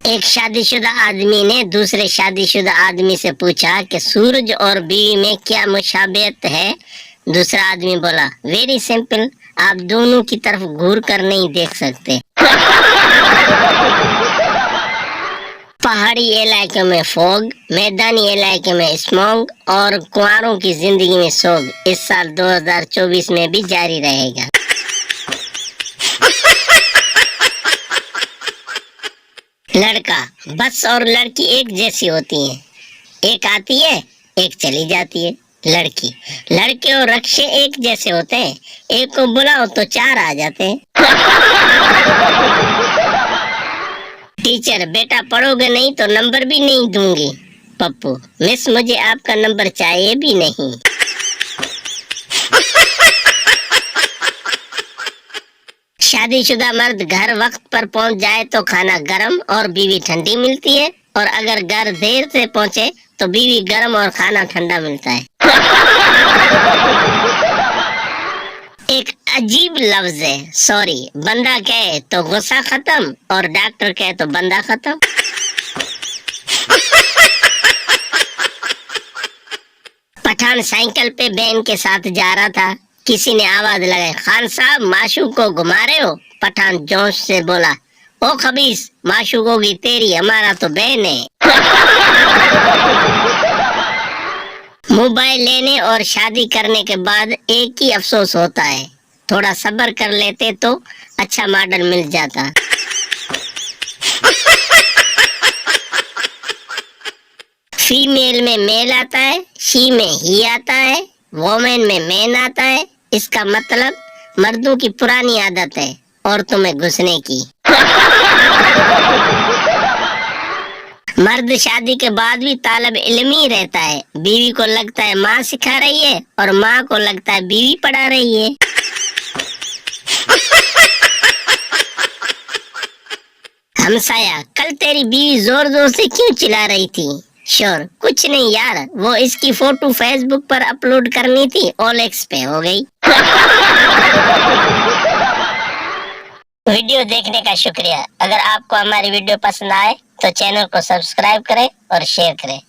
एक शादीशुदा आदमी ने दूसरे शादीशुदा आदमी से पूछा कि सूरज और बीवी में क्या मुशाबियत है। दूसरा आदमी बोला, वेरी सिंपल, आप दोनों की तरफ घूर कर नहीं देख सकते। पहाड़ी इलाके में फॉग, मैदानी इलाके में स्मॉग और कुंवारों की जिंदगी में सोग इस साल 2024 में भी जारी रहेगा। लड़का, बस और लड़की एक जैसी होती हैं, एक आती है एक चली जाती है। लड़की, लड़के और रक्षे एक जैसे होते हैं, एक को बुलाओ तो चार आ जाते हैं। टीचर, बेटा पढ़ोगे नहीं तो नंबर भी नहीं दूंगी। पप्पू, मिस मुझे आपका नंबर चाहिए भी नहीं। शादीशुदा मर्द घर वक्त पर पहुंच जाए तो खाना गरम और बीवी ठंडी मिलती है, और अगर घर देर से पहुंचे तो बीवी गरम और खाना ठंडा मिलता है। एक अजीब लफ्ज है सॉरी। बंदा कहे तो गुस्सा खत्म और डॉक्टर कहे तो बंदा खत्म। पठान साइकिल पे बहन के साथ जा रहा था, किसी ने आवाज लगाई, खान साहब माशूक को घुमा रहे हो? पठान जोश से बोला, ओ खबीस, माशूक होगी तेरी, हमारा तो बहन है। मोबाइल लेने और शादी करने के बाद एक ही अफसोस होता है, थोड़ा सब्र कर लेते तो अच्छा मॉडल मिल जाता। फीमेल में मेल आता है, शी में ही आता है, वोमेन में मैन आता है। इसका मतलब मर्दों की पुरानी आदत है औरतों में घुसने की। मर्द शादी के बाद भी तालब इल्म ही रहता है। बीवी को लगता है माँ सिखा रही है और माँ को लगता है बीवी पढ़ा रही है। हमसाया, कल तेरी बीवी जोर जोर से क्यों चिल्ला रही थी? श्योर, कुछ नहीं यार, वो इसकी फोटो फेसबुक पर अपलोड करनी थी, OLX पे हो गई। वीडियो देखने का शुक्रिया। अगर आपको हमारी वीडियो पसंद आए तो चैनल को सब्सक्राइब करें और शेयर करें।